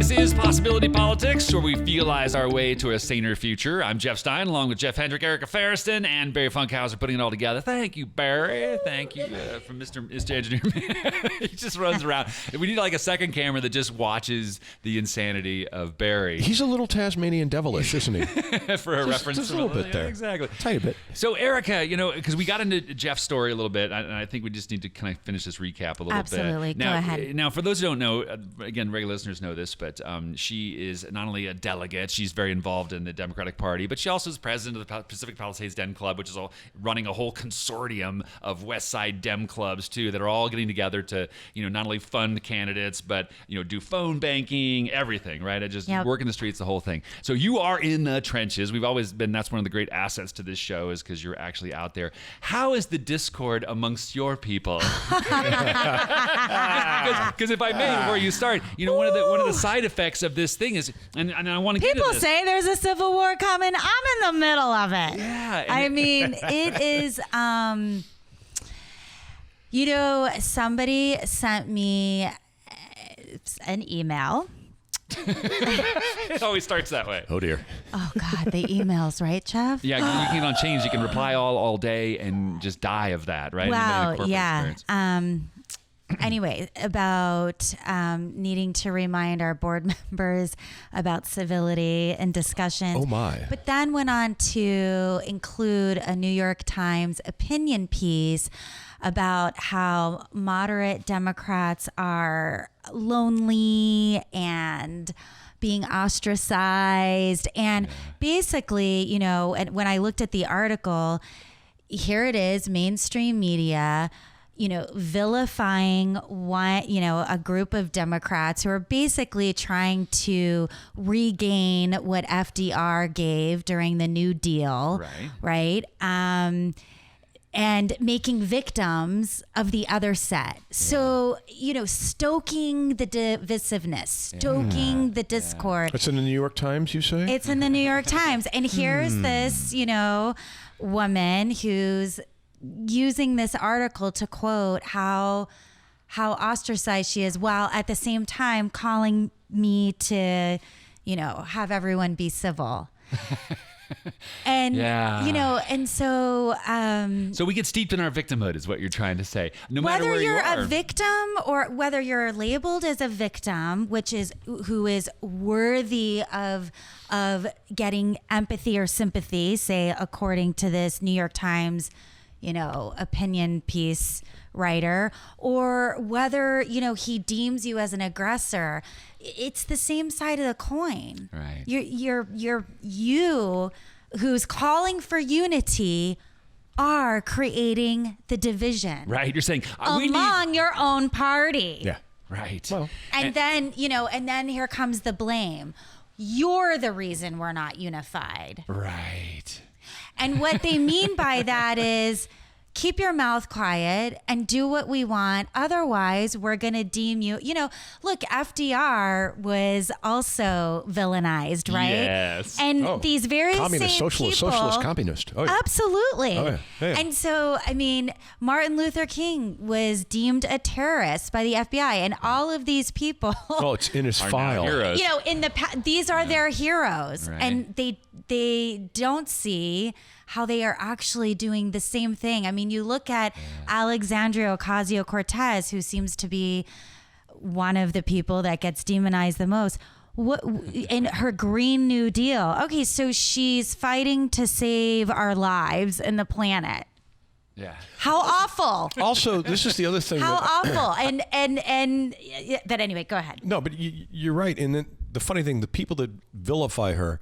This is Possibility Politics, where we feelize our way to a saner future. I'm Jeff Stein, along with Jeff Hendrick, Erica Ferriston, and Barry Funkhauser putting it all together. Thank you, Barry. Thank you from Mr. Engineer. He just runs around. We need like a second camera that just watches the insanity of Barry. He's a little Tasmanian devilish, isn't he? For a reference. Just a little bit there. Exactly. Tiny bit. So, Erica, because we got into Jeff's story a little bit, and I think we just need to kind of finish this recap a little bit. Absolutely. Go ahead. Now, for those who don't know, again, regular listeners know this, but she is not only a delegate, she's very involved in the Democratic Party, but she also is president of the Pacific Palisades Dem Club, which is running a whole consortium of West Side Dem clubs, too, that are all getting together to, not only fund candidates, but, do phone banking, everything, right? Just work in the streets, the whole thing. So you are in the trenches. We've always been, that's one of the great assets to this show, is because you're actually out there. How is the discord amongst your people? Because if I may, before you start, one of the side effects of this thing is, and I want to get People into this. say there's a civil war coming. I'm in the middle of it. Yeah. I mean, it is, somebody sent me an email. It always starts that way. Oh, dear. Oh, God, the emails, right, Jeff? Yeah, you can on change. You can reply all day and just die of that, right? Well, yeah. Anyway, about needing to remind our board members about civility and discussions. Oh, my. But then went on to include a New York Times opinion piece about how moderate Democrats are lonely and being ostracized. And basically, and when I looked at the article, here it is, mainstream media, vilifying a group of Democrats who are basically trying to regain what FDR gave during the New Deal, right? And making victims of the other set. So, stoking the divisiveness, stoking the discord. It's in the New York Times, you say? It's in the New York Times. And here's this, woman who's using this article to quote how ostracized she is, while at the same time calling me to, have everyone be civil. And and so we get steeped in our victimhood, is what you're trying to say. No matter whether where you're you are. a victim or whether you're labeled as a victim, who is worthy of getting empathy or sympathy, say according to this New York Times opinion piece writer, or whether, he deems you as an aggressor, it's the same side of the coin. Right. You who's calling for unity are creating the division. Right. You're saying among your own party. Yeah. Right. Well, and then here comes the blame. You're the reason we're not unified. Right. And what they mean by that is keep your mouth quiet and do what we want. Otherwise, we're going to deem you, look, FDR was also villainized, right? Yes. And these very communist, same socialist, people, socialist, communist. Oh, yeah. Absolutely. Oh, yeah. Yeah. And so, Martin Luther King was deemed a terrorist by the FBI, and all of these people. Oh, it's in his file. Heroes. These are their heroes, Right. and they don't see how they are actually doing the same thing. You look at Alexandria Ocasio-Cortez, who seems to be one of the people that gets demonized the most. In her Green New Deal. Okay, so she's fighting to save our lives and the planet. Yeah. How awful. Also, this is the other thing. How awful. But anyway, go ahead. No, but you're right. And then the funny thing, the people that vilify her,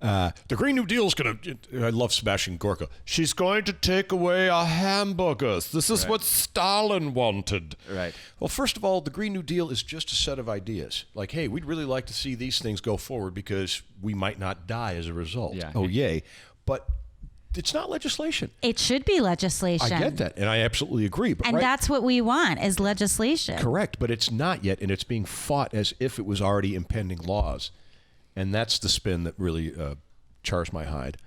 the Green New Deal is going to, I love Sebastian Gorka, she's going to take away our hamburgers. This is what Stalin wanted. Right. Well, first of all, the Green New Deal is just a set of ideas. Like, hey, we'd really like to see these things go forward because we might not die as a result. Yeah. Oh, yay. But it's not legislation. It should be legislation. I get that, and I absolutely agree. But and that's what we want, is legislation. Correct, but it's not yet, and it's being fought as if it was already impending laws. And that's the spin that really chars my hide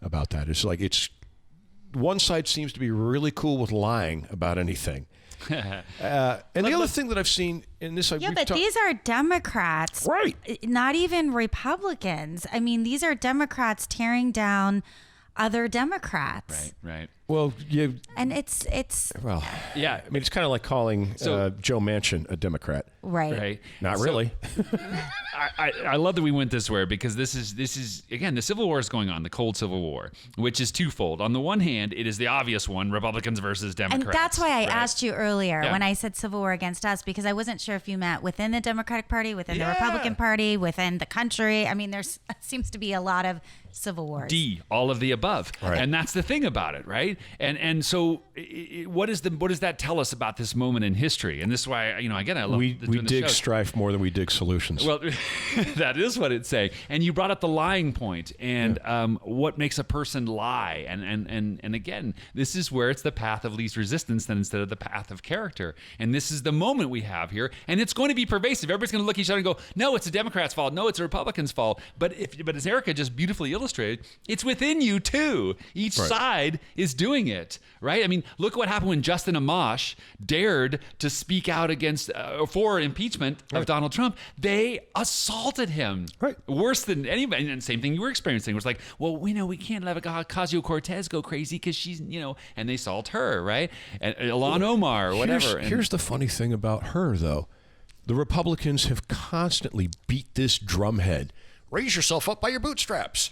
about that. It's like one side seems to be really cool with lying about anything. And the other thing that I've seen in this, Yeah, but these are Democrats, right? Not even Republicans. I mean, these are Democrats tearing down other Democrats. Right. Well, and it's well, yeah. I mean, it's kind of like calling Joe Manchin a Democrat. right. Not really. I love that we went this way because this is again, the Civil War is going on, the Cold Civil War, which is twofold. On the one hand, it is the obvious one, Republicans versus Democrats. And that's why I asked you earlier Yeah. when I said Civil War against us, because I wasn't sure if you meant within the Democratic Party, within the Republican Party, within the country. I mean, there's seems to be a lot of civil wars. All of the above. Right. And that's the thing about it, right? And so what does that tell us about this moment in history? And this is why, again, I love we doing this dig show. strife more than we dig solutions. Well, that is what it's saying. And you brought up the lying point and what makes a person lie. And again, this is where it's the path of least resistance then instead of the path of character. And this is the moment we have here. And it's going to be pervasive. Everybody's going to look at each other and go, no, it's the Democrats' fault. No, it's the Republicans' fault. But as Erica just beautifully illustrated, it's within you too. Each side is doing it, right? I mean, look what happened when Justin Amash dared to speak out against for impeachment of Donald Trump. They assaulted him, worse than anybody. And same thing you were experiencing. It was like, well, we can't let Ocasio-Cortez go crazy because she's, and they assault her, right? And Ilhan Omar, or whatever. Here's the funny thing about her, though. The Republicans have constantly beat this drumhead. Raise yourself up by your bootstraps.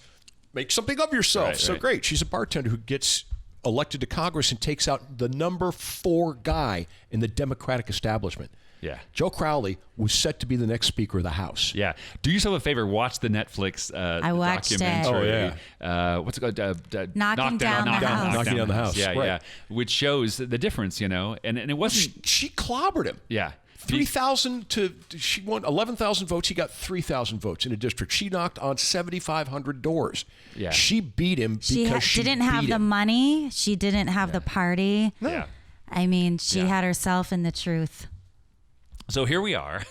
Make something of yourself. So great. She's a bartender who gets elected to Congress and takes out the number 4 guy in the Democratic establishment. Yeah. Joe Crowley was set to be the next Speaker of the House. Yeah. Do yourself a favor. Watch the Netflix I watched documentary. it. What's it called? Knocking Down the House. Knocking Down the House. Yeah, Right. yeah. Which shows the difference, and it wasn't. She clobbered him. Yeah. 3,000 to she won 11,000 votes. He got 3,000 votes in a district. She knocked on 7,500 doors. Yeah. She beat him because she didn't have the money. She didn't have the party. No. Yeah. I mean, she had herself in the truth. So here we are.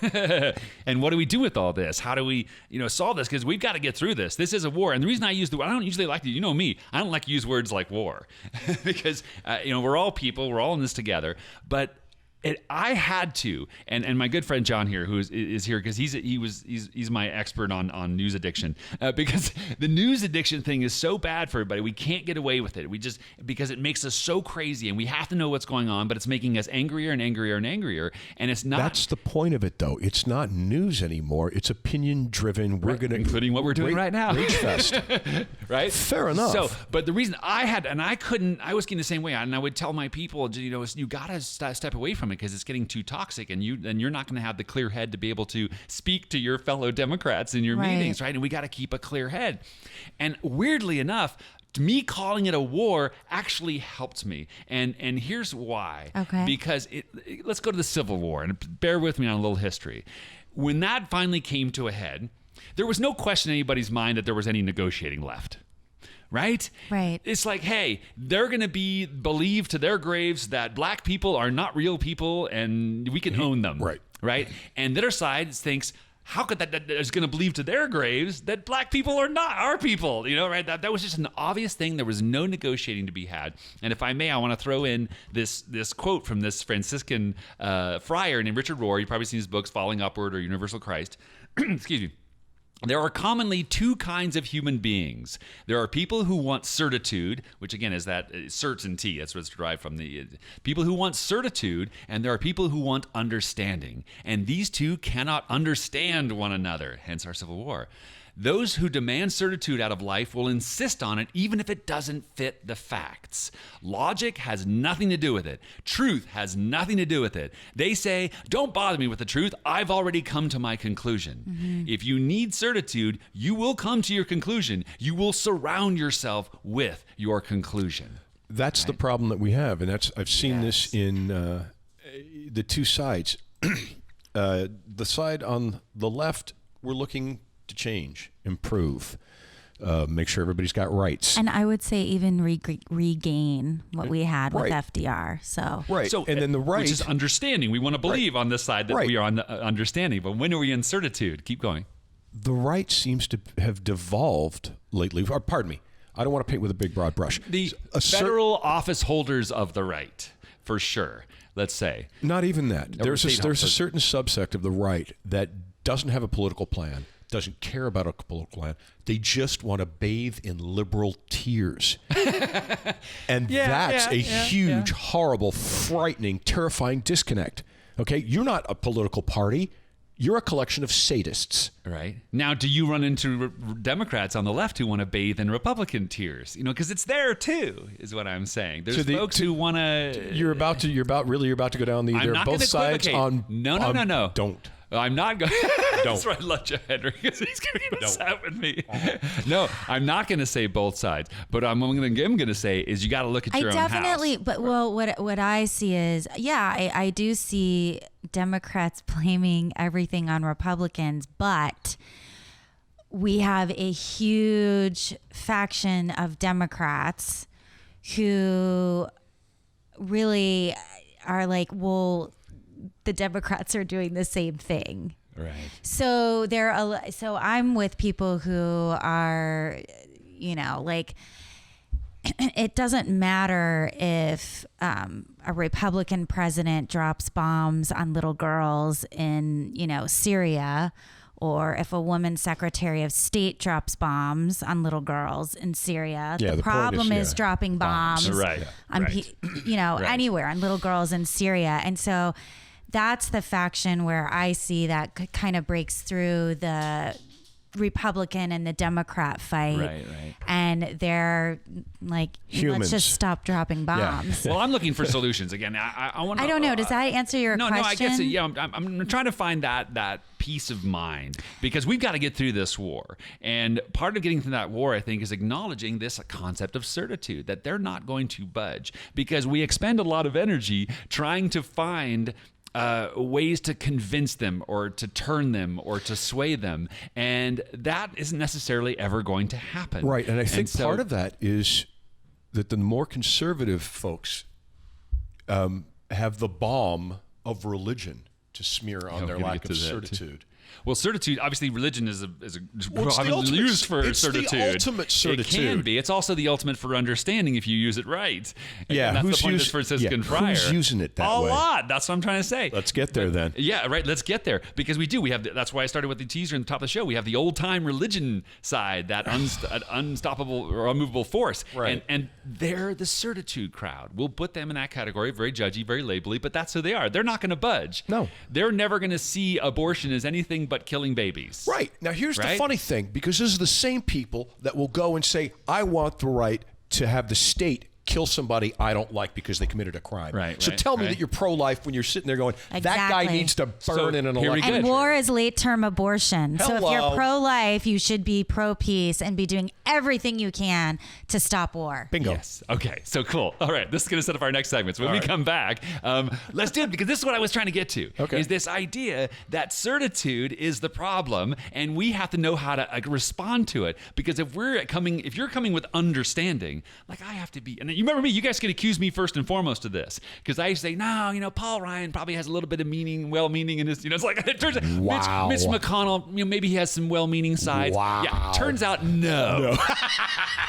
And what do we do with all this? How do we, solve this? Because we've got to get through this. This is a war. And the reason I don't usually like to, me, I don't like to use words like war because, we're all people. We're all in this together. But I had to, and my good friend John here, who is here because he's my expert on news addiction, because the news addiction thing is so bad for everybody. We can't get away with it. Because it makes us so crazy, and we have to know what's going on, but it's making us angrier and angrier and angrier. And it's not. That's the point of it, though. It's not news anymore. It's opinion driven. We're going to, including what we're doing right now, Rage Fest, right? Fair enough. So, but the reason I was getting the same way, and I would tell my people, you got to step away from it because it's getting too toxic, and you're not going to have the clear head to be able to speak to your fellow Democrats in your meetings, right? And we got to keep a clear head. And weirdly enough, me calling it a war actually helped me, and here's why. Okay. Because let's go to the Civil War, and bear with me on a little history. When that finally came to a head, there was no question in anybody's mind that there was any negotiating left. Right? Right. It's like, hey, they're going to be believed to their graves that black people are not real people and we can own them. Right. Right? And the other side thinks, how could that is going to believe to their graves that black people are not our people? Right? That was just an obvious thing. There was no negotiating to be had. And if I may, I want to throw in this quote from this Franciscan friar named Richard Rohr. You've probably seen his books, Falling Upward or Universal Christ. Excuse me. There are commonly 2 kinds of human beings. There are people who want certitude, which again is that certainty. That's what it's derived from. The people who want certitude, and there are people who want understanding. And these 2 cannot understand one another, hence our Civil War. Those who demand certitude out of life will insist on it even if it doesn't fit the facts. Logic has nothing to do with it. Truth has nothing to do with it. They say, don't bother me with the truth. I've already come to my conclusion. Mm-hmm. If you need certitude, you will come to your conclusion. You will surround yourself with your conclusion. That's the problem that we have, and I've seen this in the 2 sides. The side on the left, we're looking to change, improve, make sure everybody's got rights. And I would say even regain what we had with FDR. So and then the right, which is understanding. We want to believe on this side that we are on the understanding, but when are we in certitude? Keep going. The right seems to have devolved lately. Or, pardon me, I don't want to paint with a big broad brush. The federal office holders of the right, for sure. let's say. Not even that. There's a state certain subsect of the right that doesn't have a political plan, doesn't care about a political plan. They just want to bathe in liberal tears. And that's a huge, horrible, frightening, terrifying disconnect. Okay? You're not a political party. You're a collection of sadists. Right. Now, do you run into Democrats on the left who want to bathe in Republican tears? You know, because it's there too, is what I'm saying. There's folks who want to. You're about to go down the. They're both sides on. No. Don't. I'm not going. Don't. That's why I love Joe Henry, because he's going to be upset with me. No, I'm not going to say both sides. But I'm going to say is you got to look at your own house. But what I see is, I do see Democrats blaming everything on Republicans, but we have a huge faction of Democrats who really are like, well, the Democrats are doing the same thing. Right. So so I'm with people who are, like, it doesn't matter if a Republican president drops bombs on little girls in, Syria, or if a woman Secretary of State drops bombs on little girls in Syria. Yeah, the problem is dropping bombs Right. on, anywhere on little girls in Syria. And so that's the faction where I see that kind of breaks through the Republican and the Democrat fight. Right. And they're like, Humans. let's just stop dropping bombs. Well, I'm looking for solutions again. I want. I don't know. Does that answer your question? No, I guess it. Yeah, I'm trying to find that peace of mind, because we've got to get through this war. And part of getting through that war, I think, is acknowledging this concept of certitude, that they're not going to budge, because we expend a lot of energy trying to find ways to convince them or to turn them or to sway them. And that isn't necessarily ever going to happen. Right. And I think part of that is that the more conservative folks have the balm of religion to smear on their lack of certitude. Well, certitude, obviously religion is used for certitude. It's the ultimate certitude. It can be. It's also the ultimate for understanding if you use it right. Yeah, and that's the point of Franciscan Friar. Who's using it that way? A lot. That's what I'm trying to say. Let's get there then. Yeah, right. Let's get there, because we do. We have. That's why I started with the teaser in the top of the show. We have the old time religion side, that unstoppable or unmovable force. Right. And they're the certitude crowd. We'll put them in that category. Very judgy, very labely, but that's who they are. They're not going to budge. No. They're never going to see abortion as anything but killing babies. Right. Now, here's the funny thing, because this is the same people that will go and say, I want the right to have the state kill somebody I don't like because they committed a crime. Right. So tell me that you're pro-life when you're sitting there going, that guy needs to burn in an election. And war is late-term abortion. Hello. So if you're pro-life, you should be pro-peace and be doing everything you can to stop war. Bingo. Yes. Okay. So cool. All right. This is going to set up our next segment. So when we come back, let's do it, because this is what I was trying to get to. Okay. Is this idea that certitude is the problem, and we have to know how to respond to it. Because if you're coming with understanding, like I have to be, and you remember me, you guys could accuse me first and foremost of this, because I say, no, Paul Ryan probably has a little bit of well-meaning in his, it's like, it turns out Wow. Mitch McConnell, maybe he has some well-meaning sides. Wow. Yeah. Turns out, no.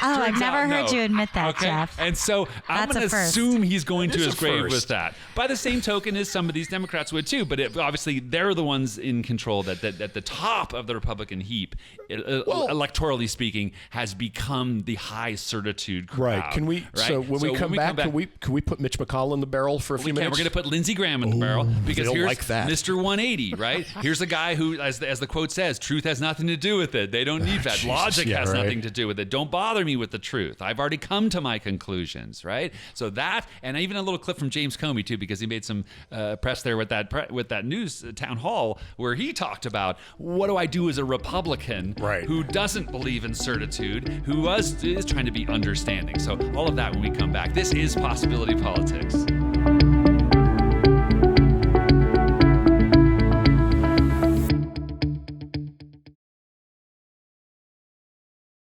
I've never heard no. you admit that, Okay. Jeff. And so I'm That's going a to first. assume he's going to That is his a grave first. with that. By the same token as some of these Democrats would too, but obviously they're the ones in control that at the top of the Republican heap, electorally speaking, has become the high certitude crowd. Right. Can we? Right? So when we come back, can we put Mitch McConnell in the barrel for a few minutes? We're going to put Lindsey Graham in the barrel, because they'll here's like that. Mr. 180, right? Here's a guy who, as the quote says, truth has nothing to do with it. They don't need that. Jesus, Logic yeah, has right. nothing to do with it. Don't bother me with the truth. I've already come to my conclusions, right? So that, and even a little clip from James Comey too, because he made some press there with that news town hall where he talked about, what do I do as a Republican who doesn't believe in certitude, who is trying to be understanding. So all of that when we come back. This is Possibility Politics.